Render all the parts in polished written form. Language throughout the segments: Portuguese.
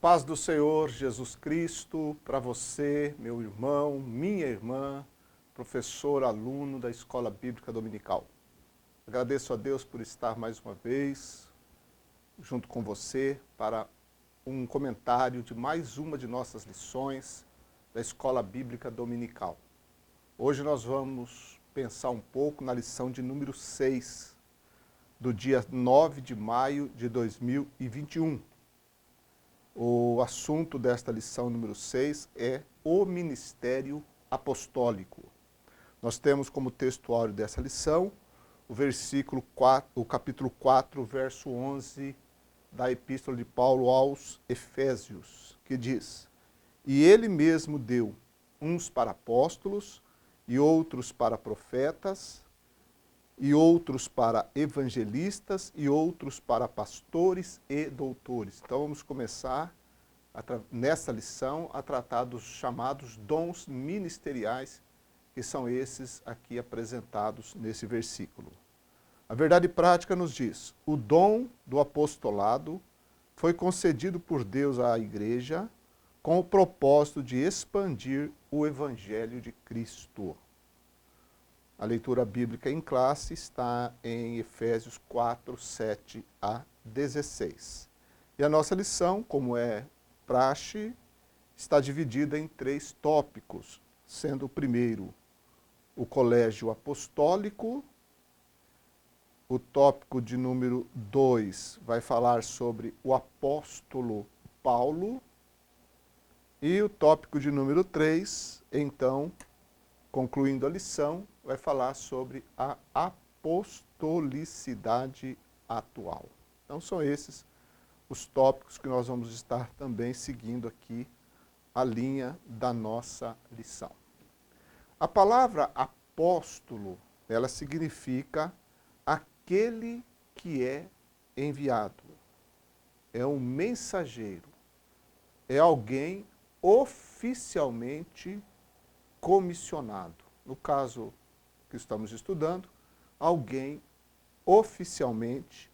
paz do Senhor Jesus Cristo para você, meu irmão, minha irmã, professor, aluno da Escola Bíblica Dominical. Agradeço a Deus por estar mais uma vez junto com você para um comentário de mais uma de nossas lições da Escola Bíblica Dominical. Hoje nós vamos pensar um pouco na lição de número 6, do dia 9 de maio de 2021. O assunto desta lição número 6 é o ministério apostólico. Nós temos como textuário dessa lição o capítulo 4, verso 11 da Epístola de Paulo aos Efésios, que diz: E ele mesmo deu uns para apóstolos, e outros para profetas, e outros para evangelistas, e outros para pastores e doutores. Então vamos começar, nessa lição, a tratar dos chamados dons ministeriais, que são esses aqui apresentados nesse versículo. A verdade prática nos diz: o dom do apostolado foi concedido por Deus à igreja com o propósito de expandir o evangelho de Cristo. A leitura bíblica em classe está em Efésios 4, 7 a 16. E a nossa lição, como é praxe, está dividida em 3 tópicos, sendo o primeiro o colégio apostólico, o tópico de número 2 vai falar sobre o apóstolo Paulo, e o tópico de número 3, então, concluindo a lição, vai falar sobre a apostolicidade atual. Então são esses os tópicos que nós vamos estar também seguindo aqui a linha da nossa lição. A palavra apóstolo, ela significa aquele que é enviado. É um mensageiro. É alguém oficialmente comissionado. No caso que estamos estudando, alguém oficialmente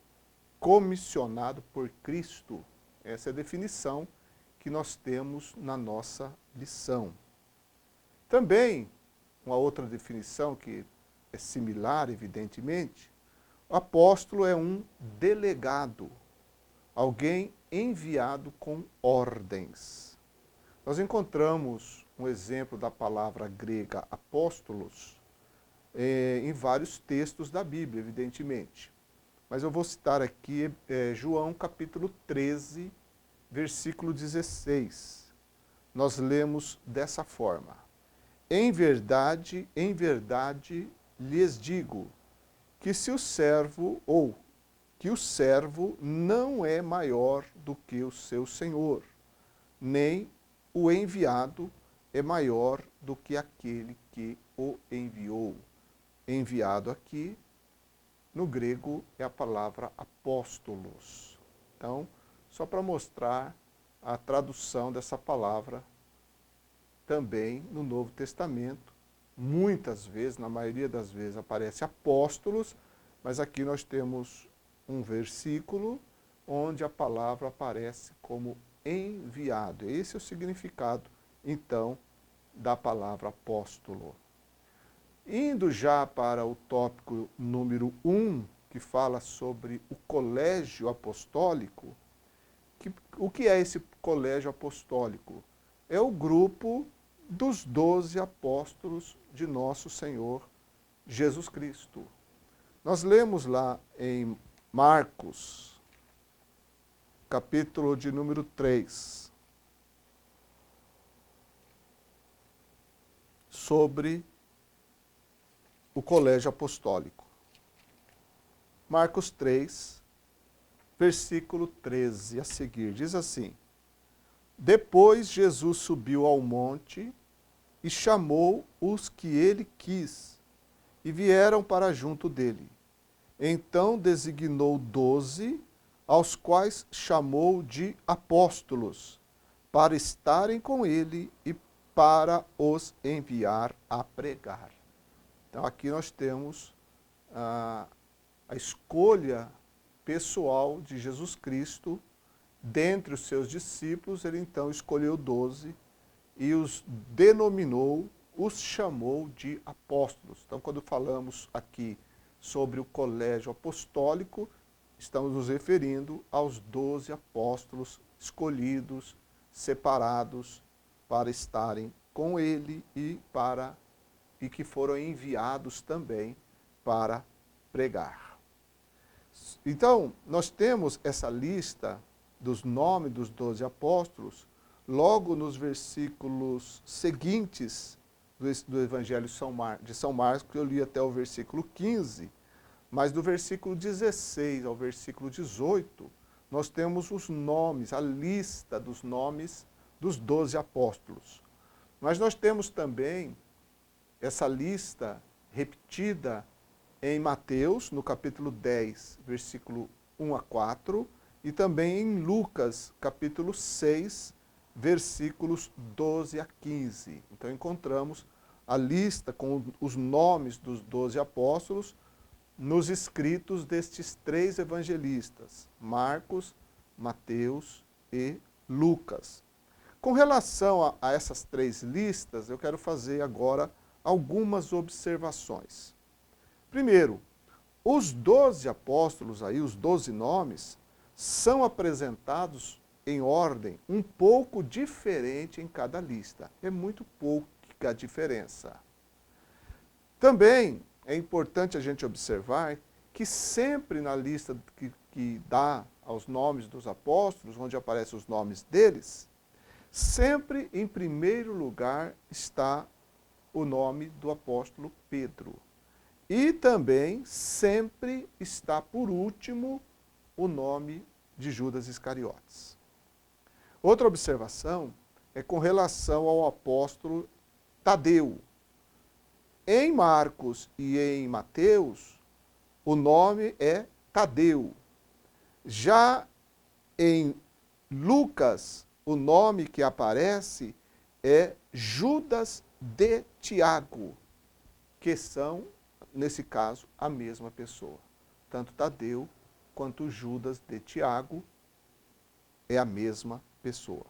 comissionado por Cristo. Essa é a definição que nós temos na nossa lição. Também, uma outra definição que é similar, evidentemente, o apóstolo é um delegado, alguém enviado com ordens. Nós encontramos um exemplo da palavra grega apóstolos em vários textos da Bíblia, evidentemente. Mas eu vou citar aqui João capítulo 13, versículo 16. Nós lemos dessa forma: em verdade lhes digo, que se o servo que o servo não é maior do que o seu senhor, nem o enviado é maior do que aquele que o enviou. Enviado aqui, no grego, é a palavra apóstolos. Então, só para mostrar a tradução dessa palavra também no Novo Testamento, muitas vezes, na maioria das vezes, aparece apóstolos, mas aqui nós temos um versículo onde a palavra aparece como enviado. Esse é o significado, então, da palavra apóstolo. Indo já para o tópico número 1, que fala sobre o colégio apostólico, o que é esse colégio apostólico? É o grupo dos 12 apóstolos de nosso Senhor Jesus Cristo. Nós lemos lá em Marcos, capítulo de número 3, sobre o colégio apostólico. Marcos 3, versículo 13 a seguir, diz assim: Depois Jesus subiu ao monte e chamou os que ele quis, e vieram para junto dele. Então designou 12, aos quais chamou de apóstolos, para estarem com ele e para os enviar a pregar. Então aqui nós temos a escolha pessoal de Jesus Cristo dentre os seus discípulos, ele então escolheu 12 e os denominou, os chamou de apóstolos. Então, quando falamos aqui sobre o colégio apostólico, estamos nos referindo aos 12 apóstolos escolhidos, separados para estarem com ele e que foram enviados também para pregar. Então, nós temos essa lista dos nomes dos 12 apóstolos logo nos versículos seguintes do Evangelho de São Marcos, que eu li até o versículo 15, mas do versículo 16 ao versículo 18, nós temos os nomes, a lista dos nomes dos 12 apóstolos. Mas nós temos também essa lista repetida em Mateus, no capítulo 10, versículo 1 a 4, e também em Lucas, capítulo 6, versículos 12 a 15. Então encontramos a lista com os nomes dos 12 apóstolos nos escritos destes 3 evangelistas, Marcos, Mateus e Lucas. Com relação a essas 3 listas, eu quero fazer agora algumas observações. Primeiro, os 12 apóstolos aí, os 12 nomes, são apresentados em ordem um pouco diferente em cada lista. É muito pouca a diferença. Também é importante a gente observar que sempre na lista que dá aos nomes dos apóstolos, onde aparecem os nomes deles, sempre em primeiro lugar está o nome do apóstolo Pedro. E também sempre está por último o nome de Judas Iscariotes. Outra observação é com relação ao apóstolo Tadeu. Em Marcos e em Mateus, o nome é Tadeu. Já em Lucas, o nome que aparece é Judas de Tiago, que são, nesse caso, a mesma pessoa. Tanto Tadeu quanto Judas de Tiago é a mesma pessoa.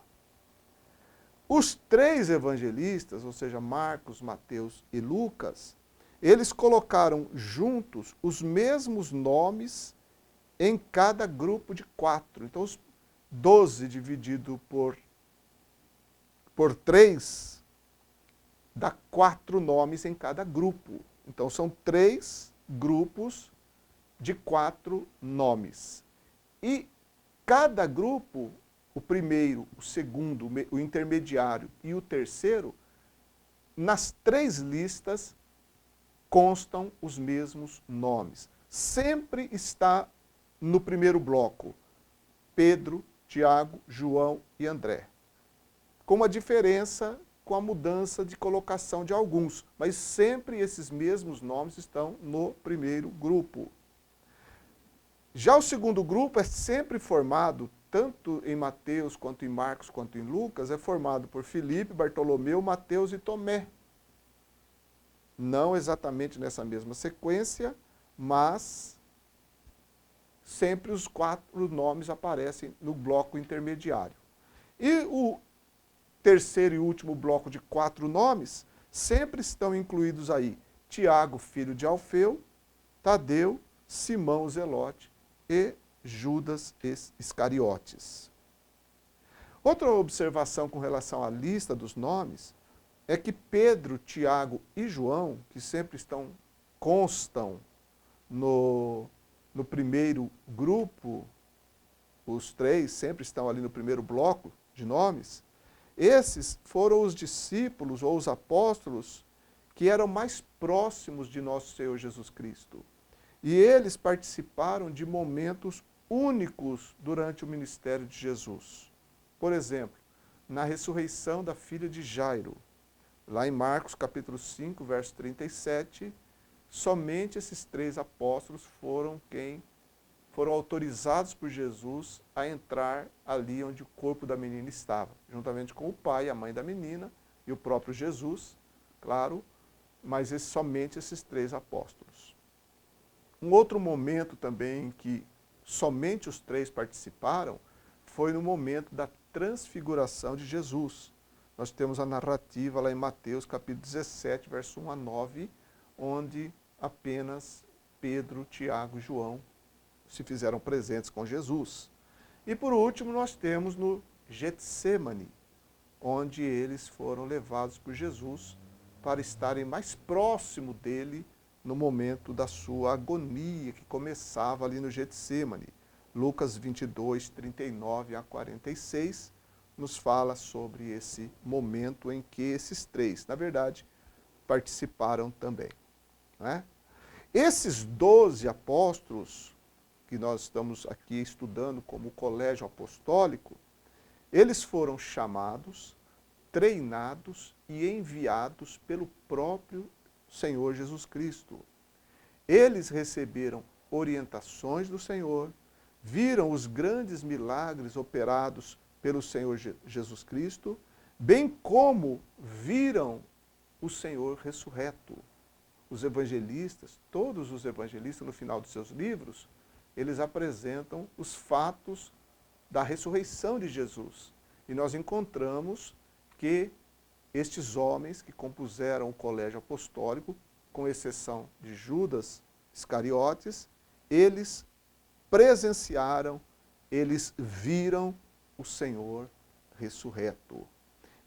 Os 3 evangelistas, ou seja, Marcos, Mateus e Lucas, eles colocaram juntos os mesmos nomes em cada grupo de 4. Então, os 12 dividido por 3 dá 4 nomes em cada grupo. Então, são 3 grupos de 4 nomes. E cada grupo, o primeiro, o segundo, o intermediário e o terceiro, nas 3 listas constam os mesmos nomes. Sempre está no primeiro bloco Pedro, Tiago, João e André. Com uma diferença com a mudança de colocação de alguns, mas sempre esses mesmos nomes estão no primeiro grupo. Já o segundo grupo é sempre formado, tanto em Mateus, quanto em Marcos, quanto em Lucas, é formado por Filipe, Bartolomeu, Mateus e Tomé. Não exatamente nessa mesma sequência, mas sempre os 4 nomes aparecem no bloco intermediário. E o terceiro e último bloco de 4 nomes sempre estão incluídos aí Tiago, filho de Alfeu, Tadeu, Simão Zelote e Judas Iscariotes. Outra observação com relação à lista dos nomes é que Pedro, Tiago e João, que sempre constam no primeiro grupo, os 3 sempre estão ali no primeiro bloco de nomes, esses foram os discípulos ou os apóstolos que eram mais próximos de nosso Senhor Jesus Cristo. E eles participaram de momentos únicos durante o ministério de Jesus. Por exemplo, na ressurreição da filha de Jairo, lá em Marcos capítulo 5, verso 37, somente esses 3 apóstolos foram autorizados por Jesus a entrar ali onde o corpo da menina estava, juntamente com o pai, a mãe da menina e o próprio Jesus, claro, mas somente esses 3 apóstolos. Um outro momento também em que somente os 3 participaram foi no momento da transfiguração de Jesus. Nós temos a narrativa lá em Mateus capítulo 17, verso 1 a 9, onde apenas Pedro, Tiago e João se fizeram presentes com Jesus. E por último nós temos no Getsêmani, onde eles foram levados por Jesus para estarem mais próximo dele no momento da sua agonia, que começava ali no Getsêmani. Lucas 22, 39 a 46, nos fala sobre esse momento em que esses três, na verdade, participaram também. Né? Esses 12 apóstolos, que nós estamos aqui estudando como colégio apostólico, eles foram chamados, treinados e enviados pelo próprio Senhor Jesus Cristo. Eles receberam orientações do Senhor, viram os grandes milagres operados pelo Senhor Jesus Cristo, bem como viram o Senhor ressurreto. Os evangelistas, todos os evangelistas, no final dos seus livros, eles apresentam os fatos da ressurreição de Jesus. E nós encontramos que estes homens que compuseram o colégio apostólico, com exceção de Judas Iscariotes, eles presenciaram, eles viram o Senhor ressurreto.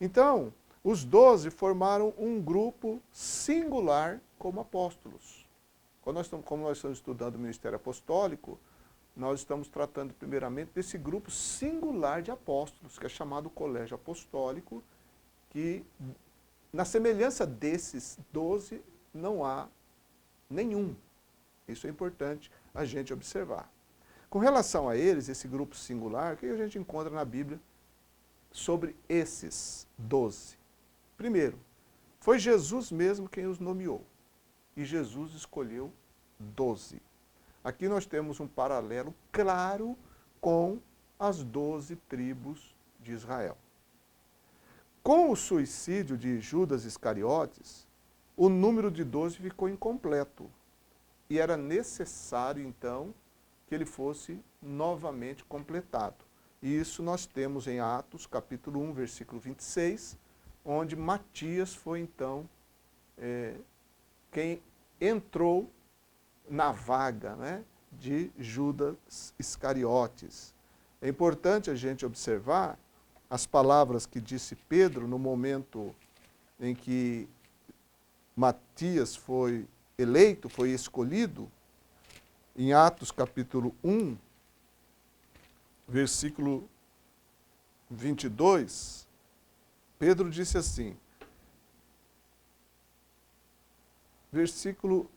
Então, os 12 formaram um grupo singular como apóstolos. Como nós estamos estudando o ministério apostólico, nós estamos tratando primeiramente desse grupo singular de apóstolos, que é chamado colégio apostólico, que na semelhança desses 12 não há nenhum. Isso é importante a gente observar. Com relação a eles, esse grupo singular, o que a gente encontra na Bíblia sobre esses 12? Primeiro, foi Jesus mesmo quem os nomeou. E Jesus escolheu 12. Aqui nós temos um paralelo claro com as 12 tribos de Israel. Com o suicídio de Judas Iscariotes, o número de 12 ficou incompleto. E era necessário, então, que ele fosse novamente completado. E isso nós temos em Atos, capítulo 1, versículo 26, onde Matias foi, então, quem entrou na vaga, né, de Judas Iscariotes. É importante a gente observar as palavras que disse Pedro no momento em que Matias foi eleito, foi escolhido, em Atos capítulo 1, versículo 22, Pedro disse assim, versículo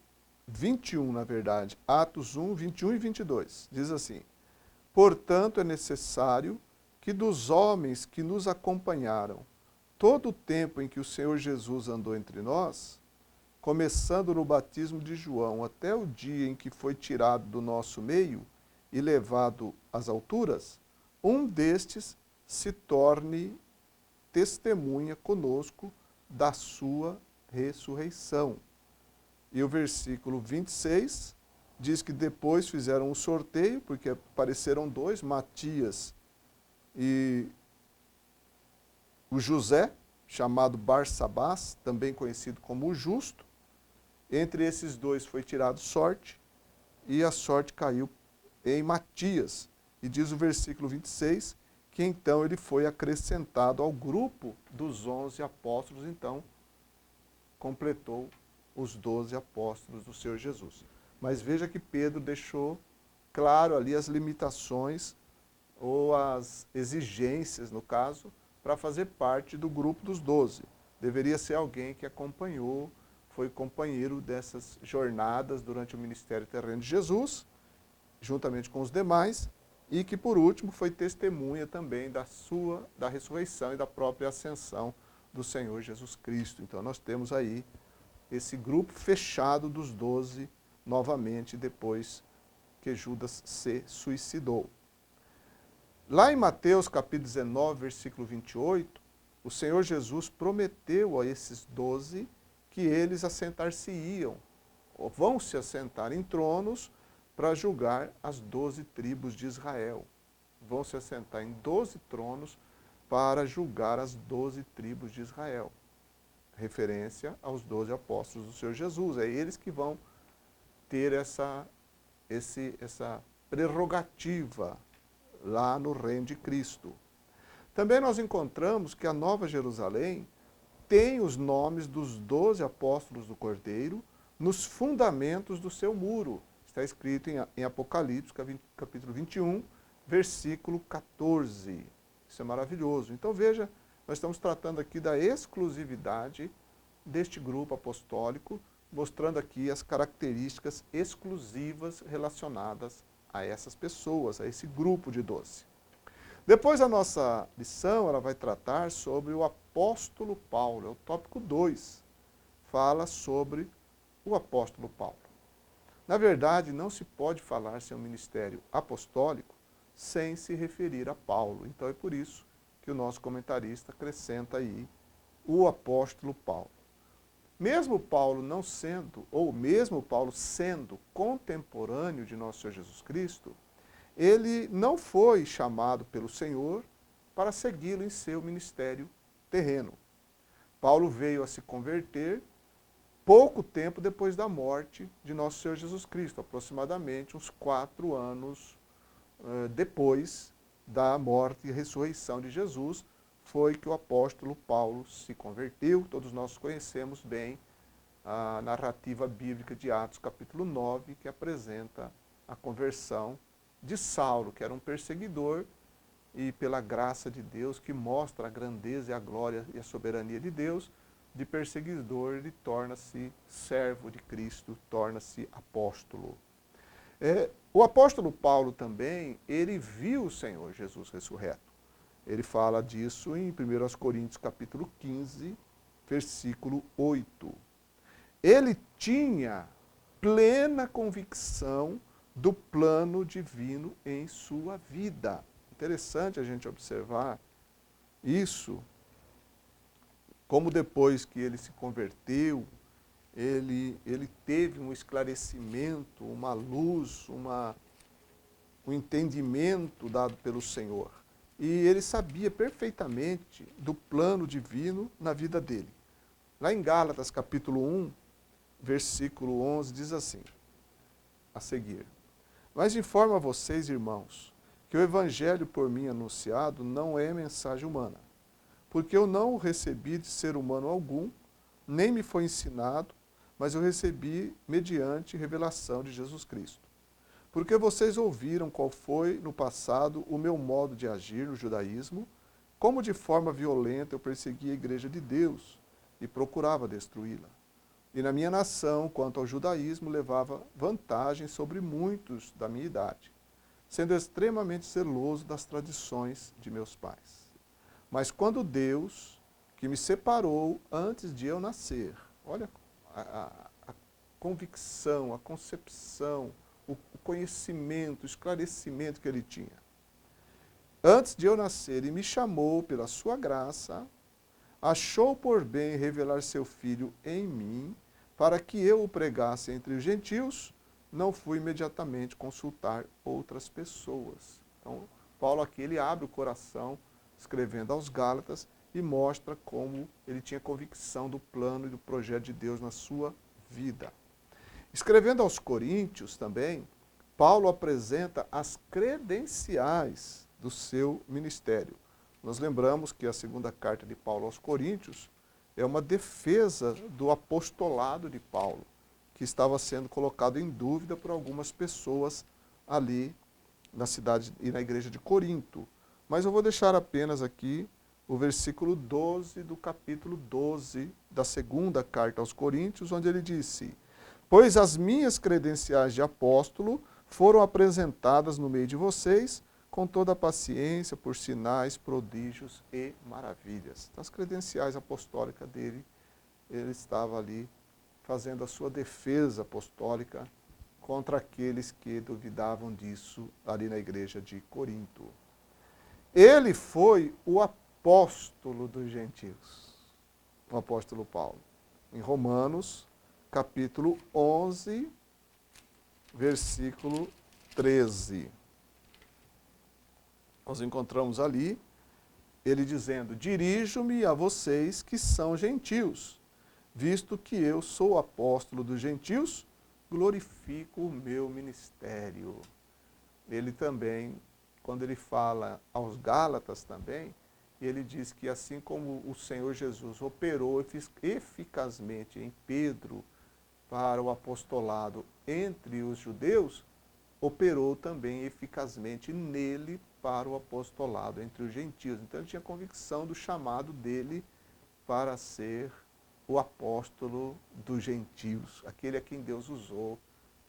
21, na verdade, Atos 1, 21 e 22, diz assim, portanto é necessário que dos homens que nos acompanharam todo o tempo em que o Senhor Jesus andou entre nós, começando no batismo de João até o dia em que foi tirado do nosso meio e levado às alturas, um destes se torne testemunha conosco da sua ressurreição. E o versículo 26 diz que depois fizeram um sorteio, porque apareceram dois, Matias e o José, chamado Barsabás, também conhecido como o Justo. Entre esses dois foi tirado sorte, e a sorte caiu em Matias. E diz o versículo 26, que então ele foi acrescentado ao grupo dos 11 apóstolos, então completou os 12 apóstolos do Senhor Jesus. Mas veja que Pedro deixou claro ali as limitações, ou as exigências, no caso, para fazer parte do grupo dos 12. Deveria ser alguém que acompanhou, foi companheiro dessas jornadas durante o ministério terreno de Jesus, juntamente com os demais, e que, por último, foi testemunha também da ressurreição e da própria ascensão do Senhor Jesus Cristo. Então, nós temos aí esse grupo fechado dos 12, novamente, depois que Judas se suicidou. Lá em Mateus, capítulo 19, versículo 28, o Senhor Jesus prometeu a esses 12 que eles assentar-se-iam, ou vão se assentar em tronos para julgar as 12 tribos de Israel. vão se assentar em 12 tronos para julgar as 12 tribos de Israel. Referência aos 12 apóstolos do Senhor Jesus. É eles que vão ter essa prerrogativa lá no reino de Cristo. Também nós encontramos que a Nova Jerusalém tem os nomes dos 12 apóstolos do Cordeiro nos fundamentos do seu muro. Está escrito em Apocalipse, capítulo 21, versículo 14. Isso é maravilhoso. Então veja, nós estamos tratando aqui da exclusividade deste grupo apostólico, mostrando aqui as características exclusivas relacionadas a essas pessoas, a esse grupo de 12. Depois a nossa lição, ela vai tratar sobre o apóstolo Paulo, é o tópico 2, fala sobre o apóstolo Paulo. Na verdade, não se pode falar sem um ministério apostólico sem se referir a Paulo. Então é por isso que o nosso comentarista acrescenta aí o apóstolo Paulo. Mesmo Paulo não sendo, ou mesmo Paulo sendo contemporâneo de nosso Senhor Jesus Cristo, ele não foi chamado pelo Senhor para segui-lo em seu ministério terreno. Paulo veio a se converter pouco tempo depois da morte de nosso Senhor Jesus Cristo, aproximadamente uns 4 anos depois da morte e ressurreição de Jesus, foi que o apóstolo Paulo se converteu. Todos nós conhecemos bem a narrativa bíblica de Atos capítulo 9, que apresenta a conversão de Saulo, que era um perseguidor, e pela graça de Deus, que mostra a grandeza e a glória e a soberania de Deus, de perseguidor ele torna-se servo de Cristo, torna-se apóstolo. O apóstolo Paulo também, ele viu o Senhor Jesus ressurreto. Ele fala disso em 1 Coríntios capítulo 15, versículo 8. Ele tinha plena convicção do plano divino em sua vida. Interessante a gente observar isso, como depois que ele se converteu, ele teve um esclarecimento, uma luz, um entendimento dado pelo Senhor. E ele sabia perfeitamente do plano divino na vida dele. Lá em Gálatas capítulo 1, versículo 11, diz assim, a seguir: Mas informo a vocês, irmãos, que o evangelho por mim anunciado não é mensagem humana, porque eu não o recebi de ser humano algum, nem me foi ensinado, mas eu recebi mediante revelação de Jesus Cristo. Porque vocês ouviram qual foi no passado o meu modo de agir no judaísmo, como de forma violenta eu perseguia a igreja de Deus e procurava destruí-la. E na minha nação, quanto ao judaísmo, levava vantagem sobre muitos da minha idade, sendo extremamente zeloso das tradições de meus pais. Mas quando Deus, que me separou antes de eu nascer, olha a convicção, a concepção, o conhecimento, o esclarecimento que ele tinha. Antes de eu nascer, e me chamou pela sua graça, achou por bem revelar seu Filho em mim, para que eu o pregasse entre os gentios, não fui imediatamente consultar outras pessoas. Então, Paulo aqui ele abre o coração, escrevendo aos Gálatas, e mostra como ele tinha convicção do plano e do projeto de Deus na sua vida. Escrevendo aos Coríntios também, Paulo apresenta as credenciais do seu ministério. Nós lembramos que a segunda carta de Paulo aos Coríntios é uma defesa do apostolado de Paulo, que estava sendo colocado em dúvida por algumas pessoas ali na cidade e na igreja de Corinto. Mas eu vou deixar apenas aqui o versículo 12 do capítulo 12 da segunda carta aos Coríntios, onde ele disse: Pois as minhas credenciais de apóstolo foram apresentadas no meio de vocês, com toda a paciência, por sinais, prodígios e maravilhas. As credenciais apostólicas dele, ele estava ali fazendo a sua defesa apostólica contra aqueles que duvidavam disso ali na igreja de Corinto. Ele foi o apóstolo dos gentios, o apóstolo Paulo. Em Romanos, capítulo 11, versículo 13. nós encontramos ali ele dizendo: dirijo-me a vocês que são gentios, visto que eu sou apóstolo dos gentios, glorifico o meu ministério. Ele também, quando ele fala aos Gálatas também, ele diz que assim como o Senhor Jesus operou eficazmente em Pedro para o apostolado entre os judeus, operou também eficazmente nele para o apostolado entre os gentios. Então ele tinha convicção do chamado dele para ser o apóstolo dos gentios, aquele a quem Deus usou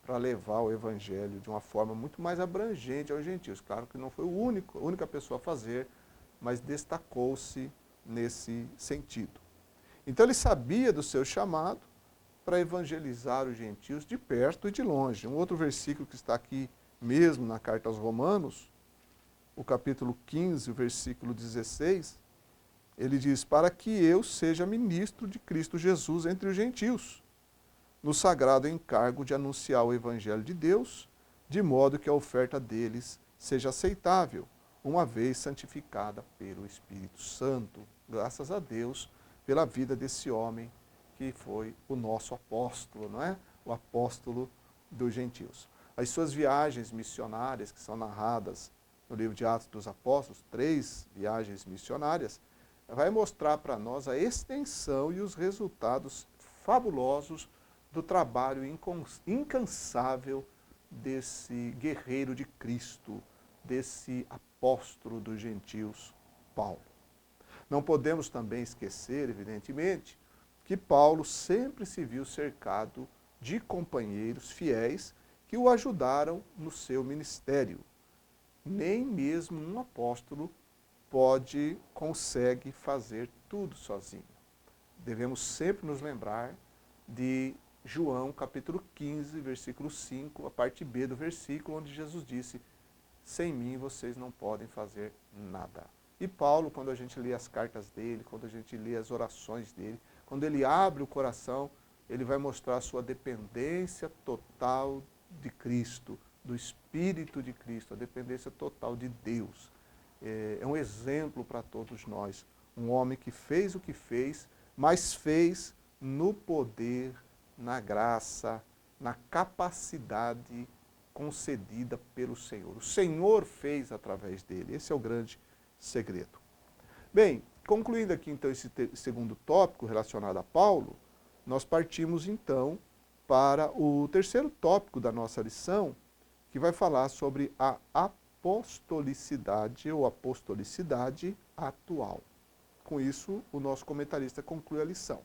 para levar o evangelho de uma forma muito mais abrangente aos gentios. Claro que não foi a única pessoa a fazer, mas destacou-se nesse sentido. Então ele sabia do seu chamado para evangelizar os gentios de perto e de longe. Um outro versículo que está aqui mesmo na carta aos Romanos, o capítulo 15, o versículo 16, ele diz: para que eu seja ministro de Cristo Jesus entre os gentios, no sagrado encargo de anunciar o evangelho de Deus, de modo que a oferta deles seja aceitável, uma vez santificada pelo Espírito Santo. Graças a Deus pela vida desse homem que foi o nosso apóstolo, não é? O apóstolo dos gentios. As suas viagens missionárias, que são narradas no livro de Atos dos Apóstolos, 3 viagens missionárias, vai mostrar para nós a extensão e os resultados fabulosos do trabalho incansável desse guerreiro de Cristo, desse apóstolo dos gentios, Paulo. Não podemos também esquecer, evidentemente, que Paulo sempre se viu cercado de companheiros fiéis que o ajudaram no seu ministério. Nem mesmo um apóstolo consegue fazer tudo sozinho. Devemos sempre nos lembrar de João capítulo 15, versículo 5, a parte B do versículo, onde Jesus disse: sem mim vocês não podem fazer nada. E Paulo, quando a gente lê as cartas dele, quando a gente lê as orações dele, quando ele abre o coração, ele vai mostrar a sua dependência total de Cristo, do Espírito de Cristo, a dependência total de Deus. É um exemplo para todos nós. Um homem que fez o que fez, mas fez no poder, na graça, na capacidade concedida pelo Senhor. O Senhor fez através dele. Esse é o grande segredo. Bem, concluindo aqui então esse segundo tópico relacionado a Paulo, nós partimos então para o terceiro tópico da nossa lição, que vai falar sobre a apostolicidade ou apostolicidade atual. Com isso, o nosso comentarista conclui a lição.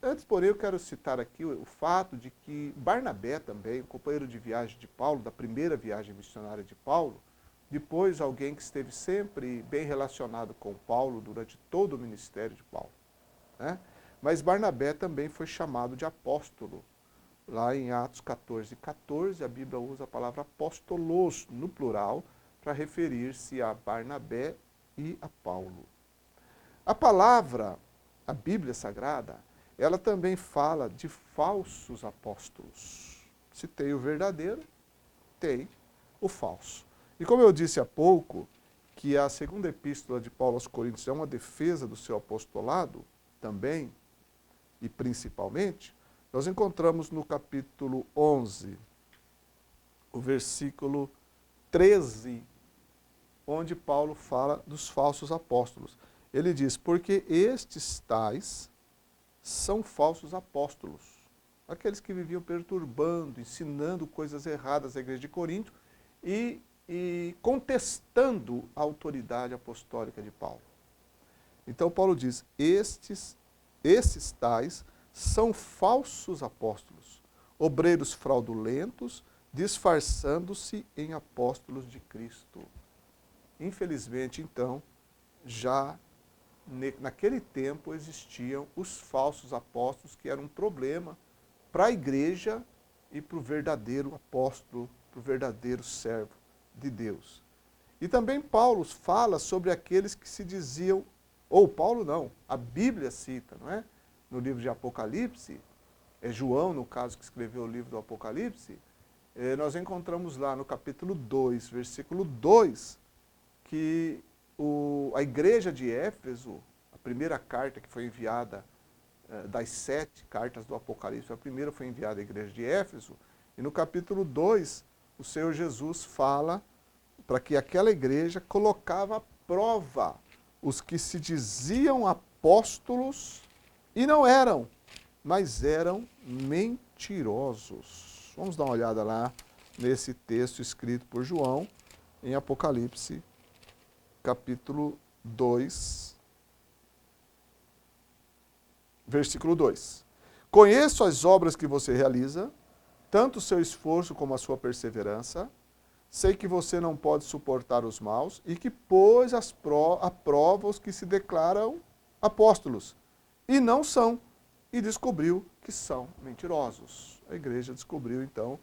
Antes, porém, eu quero citar aqui o fato de que Barnabé também, o companheiro de viagem de Paulo, da primeira viagem missionária de Paulo, depois alguém que esteve sempre bem relacionado com Paulo durante todo o ministério de Paulo, né? Mas Barnabé também foi chamado de apóstolo. Lá em Atos 14, 14, a Bíblia usa a palavra apóstolos no plural para referir-se a Barnabé e a Paulo. A palavra, a Bíblia Sagrada, ela também fala de falsos apóstolos. Se tem o verdadeiro, tem o falso. E como eu disse há pouco, que a segunda epístola de Paulo aos Coríntios é uma defesa do seu apostolado, também e principalmente, nós encontramos no capítulo 11, o versículo 13, onde Paulo fala dos falsos apóstolos. Ele diz: porque estes tais são falsos apóstolos, aqueles que viviam perturbando, ensinando coisas erradas à igreja de Corinto e contestando a autoridade apostólica de Paulo. Então Paulo diz: esses tais são falsos apóstolos, obreiros fraudulentos, disfarçando-se em apóstolos de Cristo. Infelizmente, então, já naquele tempo existiam os falsos apóstolos, que eram um problema para a igreja e para o verdadeiro apóstolo, para o verdadeiro servo de Deus. E também Paulo fala sobre aqueles que se diziam, ou Paulo não, a Bíblia cita, não é? No livro de Apocalipse, é João, no caso, que escreveu o livro do Apocalipse, nós encontramos lá no capítulo 2, versículo 2, que a igreja de Éfeso, a primeira carta que foi enviada, das 7 cartas do Apocalipse, a primeira foi enviada à igreja de Éfeso, e no capítulo 2, o Senhor Jesus fala para que aquela igreja colocava à prova os que se diziam apóstolos e não eram, mas eram mentirosos. Vamos dar uma olhada lá nesse texto escrito por João, em Apocalipse, capítulo 2, versículo 2. Conheço as obras que você realiza, tanto o seu esforço como a sua perseverança. Sei que você não pode suportar os maus e que pôs à prova os que se declaram apóstolos e não são, e descobriu que são mentirosos. A igreja descobriu, então,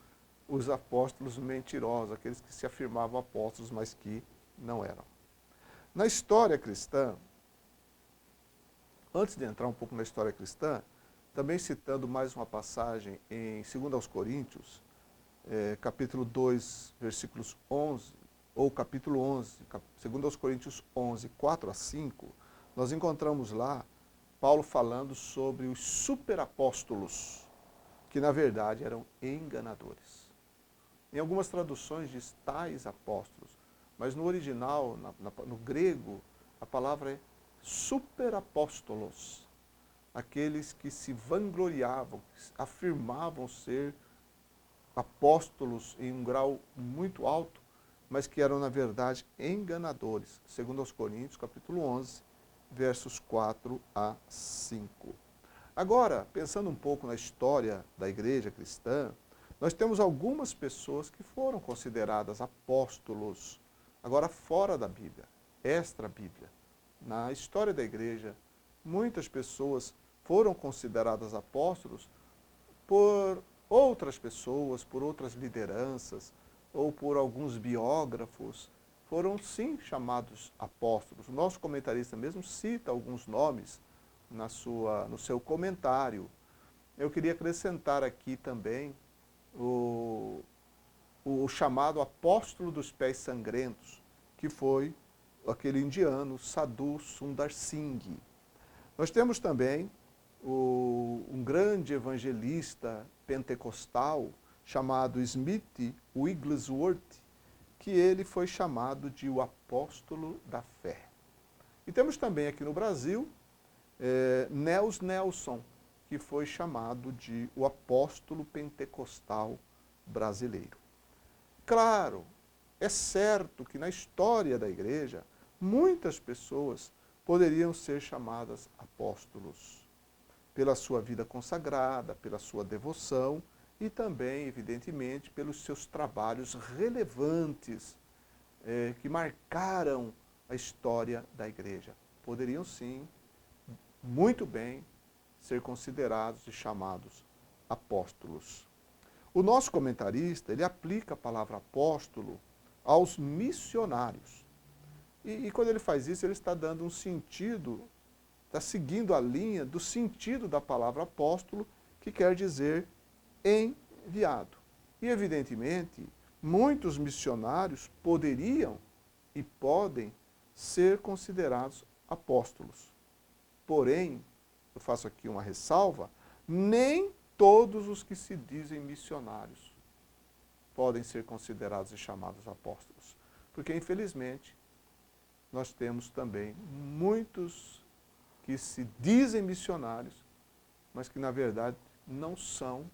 os apóstolos mentirosos, aqueles que se afirmavam apóstolos, mas que não eram. Na história cristã, antes de entrar um pouco na história cristã, também citando mais uma passagem em 2 aos Coríntios, capítulo 2, versículos 11, ou capítulo 11, 2 aos Coríntios 11, 4 a 5, nós encontramos lá Paulo falando sobre os superapóstolos, que na verdade eram enganadores. Em algumas traduções diz tais apóstolos, mas no original, no grego, a palavra é superapóstolos, aqueles que se vangloriavam, afirmavam ser apóstolos em um grau muito alto, mas que eram, na verdade, enganadores. Segundo aos Coríntios, capítulo 11, versos 4 a 5. Agora, pensando um pouco na história da igreja cristã, nós temos algumas pessoas que foram consideradas apóstolos, agora fora da Bíblia, extra-Bíblia. Na história da igreja, muitas pessoas foram consideradas apóstolos por outras pessoas, por outras lideranças, ou por alguns biógrafos, foram sim chamados apóstolos. O nosso comentarista mesmo cita alguns nomes no seu comentário. Eu queria acrescentar aqui também o chamado apóstolo dos pés sangrentos, que foi aquele indiano Sadhu Sundar Singh. Nós temos também um grande evangelista pentecostal chamado Smith Wigglesworth, que ele foi chamado de o apóstolo da fé. E temos também aqui no Brasil Nels Nelson, que foi chamado de o apóstolo pentecostal brasileiro. Claro, é certo que na história da igreja, muitas pessoas poderiam ser chamadas apóstolos, pela sua vida consagrada, pela sua devoção e também, evidentemente, pelos seus trabalhos relevantes que marcaram a história da igreja. Poderiam sim, muito bem, ser considerados e chamados apóstolos. O nosso comentarista, ele aplica a palavra apóstolo aos missionários. E quando ele faz isso, ele está dando um sentido, está seguindo a linha do sentido da palavra apóstolo, que quer dizer enviado. E, evidentemente, muitos missionários poderiam e podem ser considerados apóstolos. Porém, eu faço aqui uma ressalva, nem todos os que se dizem missionários podem ser considerados e chamados apóstolos. Porque, infelizmente, nós temos também muitos que se dizem missionários, mas que, na verdade, não são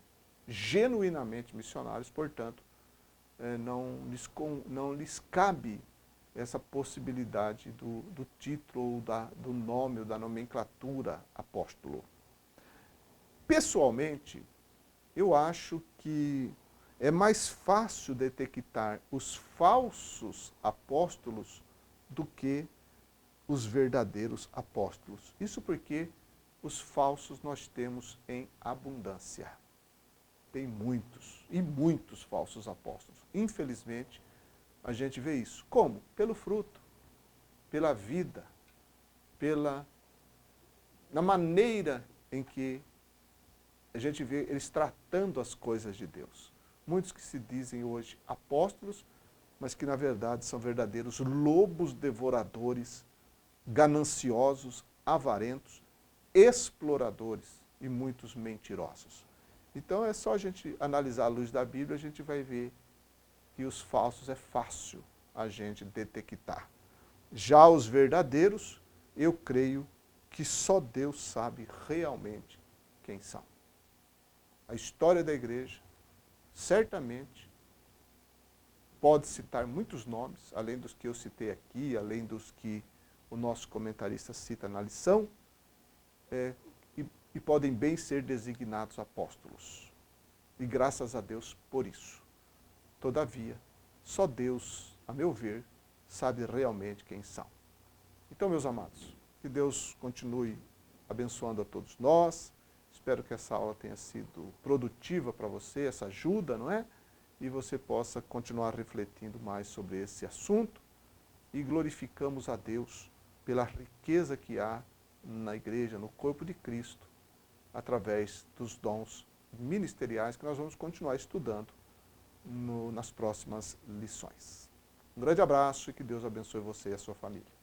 genuinamente missionários, portanto, não lhes cabe essa possibilidade do título, ou do nome, ou da nomenclatura apóstolo. Pessoalmente, eu acho que é mais fácil detectar os falsos apóstolos do que os verdadeiros apóstolos. Isso porque os falsos nós temos em abundância. Tem muitos, e muitos falsos apóstolos. Infelizmente, a gente vê isso. Como? Pelo fruto, pela vida, na maneira em que a gente vê eles tratando as coisas de Deus. Muitos que se dizem hoje apóstolos, mas que na verdade são verdadeiros lobos devoradores, gananciosos, avarentos, exploradores e muitos mentirosos. Então é só a gente analisar à luz da Bíblia, a gente vai ver que os falsos é fácil a gente detectar. Já os verdadeiros, eu creio que só Deus sabe realmente quem são. A história da igreja, certamente, pode citar muitos nomes, além dos que eu citei aqui, além dos que o nosso comentarista cita na lição, e podem bem ser designados apóstolos. E graças a Deus por isso. Todavia, só Deus, a meu ver, sabe realmente quem são. Então, meus amados, que Deus continue abençoando a todos nós. Espero que essa aula tenha sido produtiva para você, essa ajuda, não é? E você possa continuar refletindo mais sobre esse assunto. E glorificamos a Deus pela riqueza que há na igreja, no corpo de Cristo, através dos dons ministeriais que nós vamos continuar estudando nas próximas lições. Um grande abraço e que Deus abençoe você e a sua família.